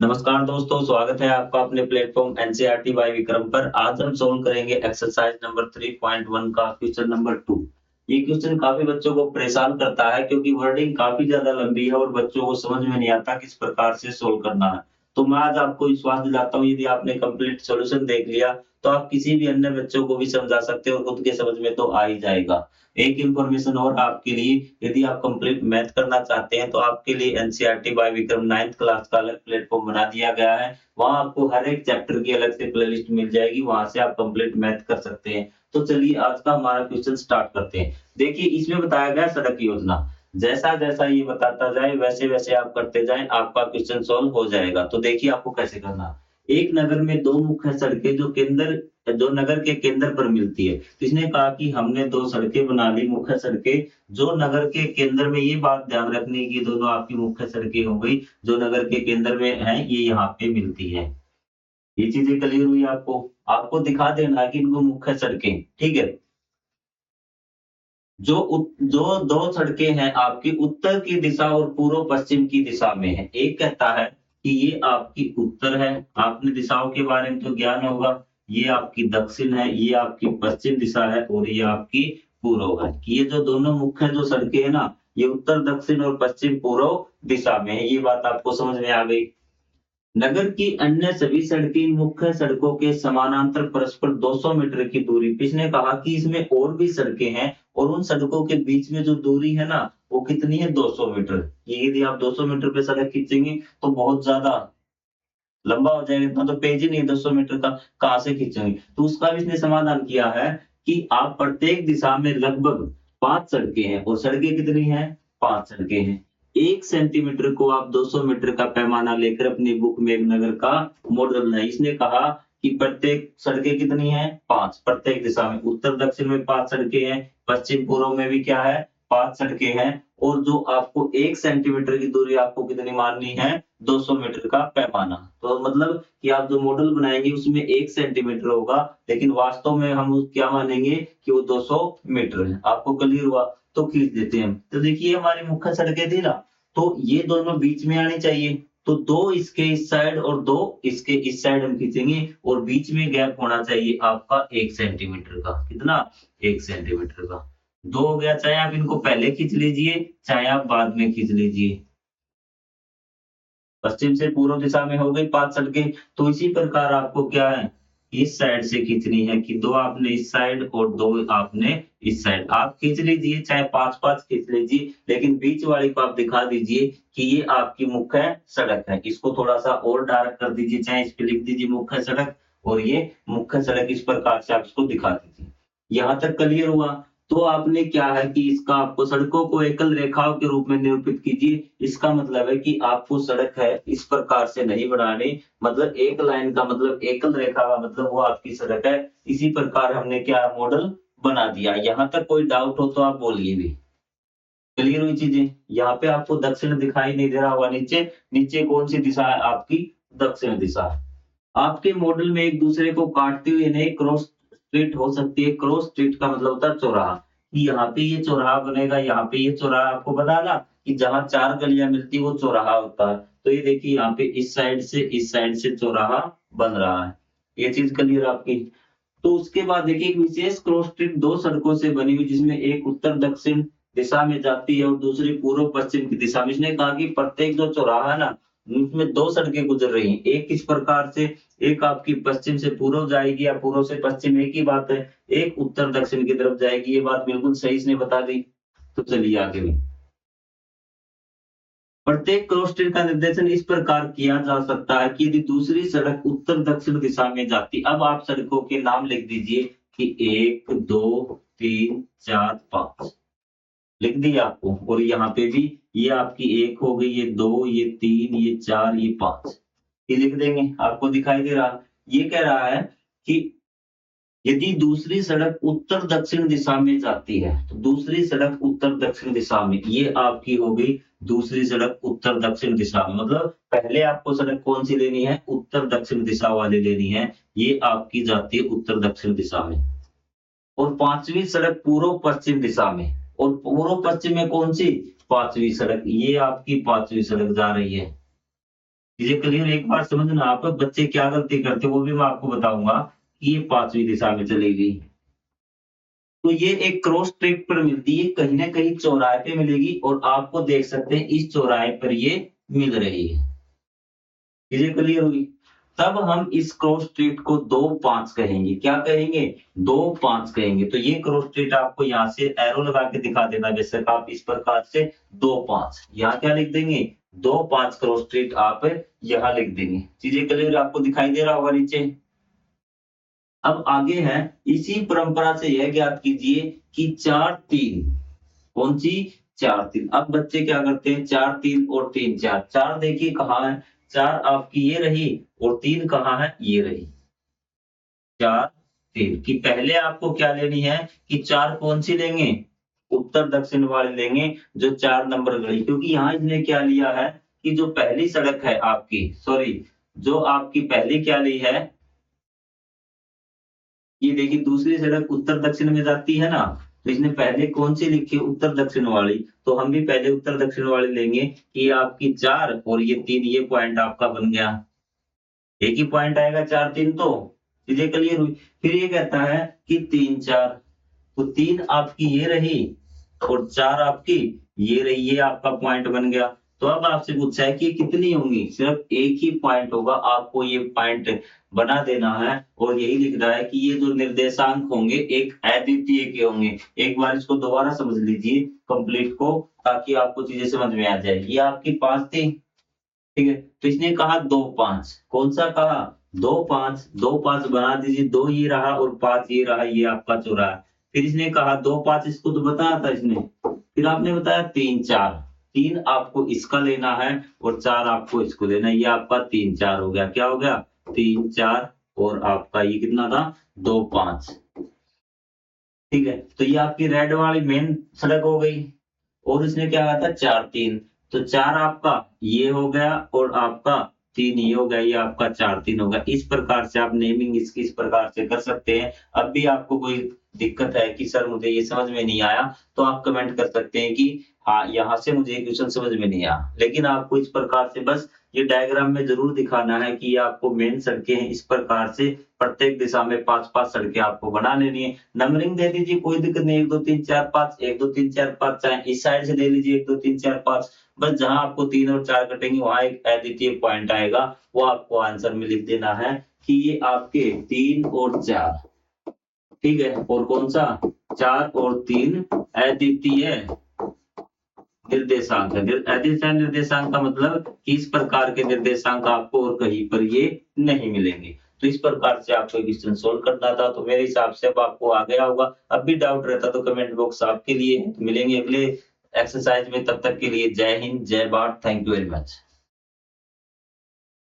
नमस्कार दोस्तों, स्वागत है आपका अपने प्लेटफॉर्म एनसीईआरटी बाय विक्रम पर। आज हम सोल्व करेंगे एक्सरसाइज नंबर 3.1 का क्वेश्चन नंबर 2। ये क्वेश्चन काफी बच्चों को परेशान करता है क्योंकि वर्डिंग काफी ज्यादा लंबी है और बच्चों को समझ में नहीं आता किस प्रकार से सोल्व करना है। तो मैं आज आपको विश्वास दिलाता हूँ, यदि आपने कंप्लीट सॉल्यूशन देख लिया तो आप किसी भी अन्य बच्चों को भी समझा सकते हैं और खुद के समझ में तो आ ही जाएगा। एक इंफॉर्मेशन और आपके लिए, यदि आप कंप्लीट मैथ करना चाहते हैं तो आपके लिए NCERT bye Vikram 9th class का अलग प्लेटफॉर्म बना दिया गया है। वहां आपको हर एक चैप्टर की अलग से प्लेलिस्ट मिल जाएगी, वहां से आप कंप्लीट मैथ कर सकते हैं। तो चलिए आज का हमारा क्वेश्चन स्टार्ट करते हैं। देखिए इसमें बताया गया सड़क योजना। जैसा जैसा ये बताता जाए वैसे वैसे आप करते जाएं, आपका क्वेश्चन सॉल्व हो जाएगा। तो देखिए आपको कैसे करना है। एक नगर में दो मुख्य सड़कें जो नगर के केंद्र पर मिलती है। तो इसने कहा कि हमने दो सड़कें बना ली, मुख्य सड़कें जो नगर के केंद्र में। ये बात ध्यान रखनी की दोनों आपकी मुख्य सड़कें हो गई, जो नगर के केंद्र में है, ये यहाँ पे मिलती है। ये चीजें क्लियर हुई आपको। आपको दिखा देना कि इनको मुख्य सड़कें, ठीक है। जो दो सड़कें हैं आपकी उत्तर की दिशा और पूर्व पश्चिम की दिशा में है। एक कहता है कि ये आपकी उत्तर है, आपने दिशाओं के बारे में तो ज्ञान होगा। ये आपकी दक्षिण है, ये आपकी पश्चिम दिशा है और ये आपकी पूर्व है। कि ये जो दोनों मुख्य जो सड़कें है ना, ये उत्तर दक्षिण और पश्चिम पूर्व दिशा में है। ये बात आपको समझ में आ गई। नगर की अन्य सभी सड़कें मुख्य सड़कों के समानांतर परस्पर 200 मीटर की दूरी पे। इसने कहा कि इसमें और भी सड़कें हैं और उन सड़कों के बीच में जो दूरी है ना, वो कितनी है, 200 मीटर। ये यदि आप 200 मीटर पे सड़क खींचेंगे तो बहुत ज्यादा लंबा हो जाएगा। इतना तो पेज ही नहीं है 200 मीटर का, कहाँ से खींचेंगे। तो उसका भी इसने समाधान किया है कि आप प्रत्येक दिशा में लगभग 5 सड़कें हैं और सड़कें कितनी हैं, 5 सड़कें हैं। 1 सेंटीमीटर को आप 200 मीटर का पैमाना लेकर अपनी बुक में एक नगर का मॉडल बनाइए। इसने कहा कि प्रत्येक सड़कें कितनी हैं, 5। प्रत्येक दिशा में उत्तर दक्षिण में 5 सड़कें हैं, पश्चिम पूर्व में भी क्या है, 5 सड़कें हैं। और जो आपको 1 सेंटीमीटर की दूरी आपको कितनी माननी है, 200 मीटर का पैमाना। तो मतलब कि आप जो मॉडल बनाएंगे उसमें 1 सेंटीमीटर होगा, लेकिन वास्तव में हम क्या मानेंगे कि वो 200 मीटर है। आपको क्लियर हुआ। तो खींच देते हैं। तो देखिए हमारी मुख्य सड़कें थी ना, तो ये दोनों बीच में आनी चाहिए। तो 2 इसके इस साइड और 2 इसके इस साइड हम खींचेंगे और बीच में गैप होना चाहिए आपका 1 सेंटीमीटर का। कितना, 1 सेंटीमीटर का। 2 हो गया, चाहे आप इनको पहले खींच लीजिए चाहे आप बाद में खींच लीजिए। पश्चिम से पूर्व दिशा में हो गई 5 सड़कें। तो इसी प्रकार आपको क्या है, इस साइड से खींचनी है कि 2 आपने इस साइड और 2 आपने इस साइड। आप खींच लीजिए चाहे 5-5 खींच लीजिए, लेकिन बीच वाली को आप दिखा दीजिए कि ये आपकी मुख्य सड़क है। इसको थोड़ा सा और डार्क कर दीजिए, चाहे इस पे लिख दीजिए मुख्य सड़क और ये मुख्य सड़क। इस प्रकार से आप इसको दिखा दीजिए। यहाँ तक क्लियर हुआ। तो आपने क्या है कि इसका आपको सड़कों को एकल रेखाओं के रूप में निरूपित कीजिए। इसका मतलब है कि आपको सड़क है इस प्रकार से नहीं बनानी, मतलब एक लाइन का मतलब एकल रेखा का मतलब वो आपकी सड़क है। इसी प्रकार हमने क्या मॉडल बना दिया। यहाँ तक कोई डाउट हो तो आप बोलिए भी। क्लियर हुई चीजें। यहाँ पे आपको दक्षिण दिखाई नहीं दे रहा होगा, नीचे नीचे कौन सी दिशा है आपकी, दक्षिण दिशा है। आपके मॉडल में एक दूसरे को काटते हुए नहीं क्रॉस स्ट्रीट हो सकती है। क्रॉस स्ट्रीट का मतलब होता है चौराहा। कि यहाँ पे ये चौराहा बनेगा, यहाँ पे ये चौराहा। आपको पता है ना कि जहाँ 4 गलियां मिलती है वो चौराहा होता है। तो ये देखिए यहाँ पे इस साइड से चौराहा बन रहा है। ये चीज क्लियर आपकी। तो उसके बाद देखिए एक विशेष क्रॉस स्ट्रीट 2 सड़कों से बनी हुई, जिसमें एक उत्तर दक्षिण दिशा में जाती है और दूसरी पूर्व पश्चिम की दिशा में। इसने कहा कि प्रत्येक जो चौराहा है ना, उसमें 2 सड़कें गुजर रही हैं। एक किस प्रकार से, एक आपकी पश्चिम से पूर्व जाएगी या पूर्व से पश्चिम, एक ही बात है। एक उत्तर दक्षिण की तरफ जाएगी। ये बात बिल्कुल सही इसने बता दी। तो चलिए आगे भी। प्रत्येक क्रॉस स्ट्रीट का निर्देशन इस प्रकार किया जा सकता है कि यदि दूसरी सड़क उत्तर दक्षिण दिशा में जाती। अब आप सड़कों के नाम लिख दीजिए कि 1 2 3 4 5 लिख दिया आपको। और यहाँ पे भी ये आपकी 1 हो गई, ये 2, ये 3, ये 4, ये 5, ये लिख देंगे। आपको दिखाई दे रहा। ये कह रहा है कि यदि दूसरी सड़क उत्तर दक्षिण दिशा में जाती है, तो दूसरी सड़क उत्तर दक्षिण दिशा में, ये आपकी हो गई दूसरी सड़क उत्तर दक्षिण दिशा में। मतलब पहले आपको सड़क कौन सी लेनी है, उत्तर दक्षिण दिशा वाली लेनी है। ये आपकी जाती है उत्तर दक्षिण दिशा में। और 5वीं सड़क पूर्व पश्चिम दिशा में। और पूर्व पश्चिम में कौन सी, 5वीं सड़क। ये आपकी 5वीं सड़क जा रही है। चीजें क्लियर? एक बार समझना, आप बच्चे क्या गलती करते वो भी मैं आपको बताऊंगा कि ये 5वीं दिशा में चलेगी। तो ये एक क्रॉस ट्रैक पर मिलती है, कहीं ना कहीं चौराहे पे मिलेगी और आपको देख सकते हैं इस चौराहे पर ये मिल रही है। चीजें क्लियर हुई? तब हम इस क्रॉस स्ट्रीट को 2-5 कहेंगे। क्या कहेंगे? 2-5 कहेंगे। तो ये क्रॉस स्ट्रीट आपको यहाँ से एरो लगा के दिखा देना, बेशक आप इस प्रकार से 2-5 यहाँ क्या लिख देंगे? 2-5 क्रॉस स्ट्रीट आप यहाँ लिख देंगे। चीजें क्लियर आपको दिखाई दे रहा होगा नीचे? अब आगे है, इसी परंपरा से यह ज्ञात कीजिए कि 4-3 कौन सी? 4-3। अब बच्चे क्या करते हैं? 4-3 और 3-4। 4 देखिए कहाँ है? 4 आपकी ये रही और 3 कहाँ है? ये रही। 4-3 की पहले आपको क्या लेनी है कि 4 कौन सी लेंगे? उत्तर दक्षिण वाली लेंगे, जो 4 नंबर गली, क्योंकि यहाँ इसने क्या लिया है कि जो पहली सड़क है आपकी, सॉरी, जो आपकी पहली क्या ली है, ये देखिए दूसरी सड़क उत्तर दक्षिण में जाती है ना, तो इसने पहले कौन सी लिखी? उत्तर दक्षिण वाली। तो हम भी पहले उत्तर दक्षिण वाली लेंगे कि ये आपकी 4 और ये 3, ये पॉइंट आपका बन गया। एक ही पॉइंट आएगा 4-3, तो चीजें क्लियर हुई? फिर ये कहता है कि 3-4, तो 3 आपकी ये रही और 4 आपकी ये रही, ये आपका पॉइंट बन गया। तो अब आपसे पूछा है कि कितनी होंगी? सिर्फ एक ही पॉइंट होगा, आपको ये पॉइंट बना देना है और यही लिख रहा है कि ये जो निर्देशांक होंगे एक अद्वितीय के होंगे। एक बार इसको दोबारा समझ लीजिए कंप्लीट को, ताकि आपको चीजें समझ में आ जाए। ये आपकी 5 थी, ठीक है, तो इसने कहा 2-5, कौन सा कहा? 2-5, 2-5 बना दीजिए, 2 ये रहा और 5 ये रहा, ये आपका चौराहा। फिर इसने कहा 2-5, इसको तो बताया था इसने। फिर आपने बताया 3-4, 3 आपको इसका लेना है और 4 आपको इसको लेना है, ये आपका 3-4 हो गया। क्या हो गया? 3-4 और आपका ये कितना था? 2-5, ठीक है। तो ये आपकी रेड वाली मेन सड़क हो गई और इसने क्या कहा था? 4-3, तो 4 आपका ये हो गया और आपका 3 ये हो गया, ये आपका 4-3 हो गया। इस प्रकार से आप नेमिंग इसकी इस प्रकार से कर सकते हैं। अब भी आपको कोई दिक्कत है कि सर मुझे ये समझ में नहीं आया, तो आप कमेंट कर सकते हैं कि हाँ, यहाँ से मुझे ये क्वेश्चन समझ में नहीं आया। लेकिन आपको इस प्रकार से बस ये डायग्राम में जरूर दिखाना है कि ये आपको मेन सड़कें हैं, इस प्रकार से प्रत्येक दिशा में 5-5 सड़कें आपको बना लेनी है। नंबरिंग दे दीजिए, कोई दिक्कत नहीं, 1 2 3 4 5, 1 2 3 4 5, चाहे इस साइड से दे लीजिए 1 2 3 4 5, बस जहां आपको 3 और 4 कटेंगे वहां एक अद्वितीय पॉइंट आएगा, वो आपको आंसर में लिख देना है कि ये आपके 3 और 4, ठीक है, और कौन सा? 4 और 3 अद्वितीय निर्देशांक है। अद्वितीय निर्देशांक का मतलब कि इस प्रकार के निर्देशांक आपको और कहीं पर ये नहीं मिलेंगे। तो इस प्रकार से आपको क्वेश्चन सोल्व करना था, तो मेरे हिसाब से अब आपको आ गया होगा। अब भी डाउट रहता तो कमेंट बॉक्स आपके लिए है। मिलेंगे अगले एक्सरसाइज में, तब तक के लिए जय हिंद, जय Bharat, thank you very much.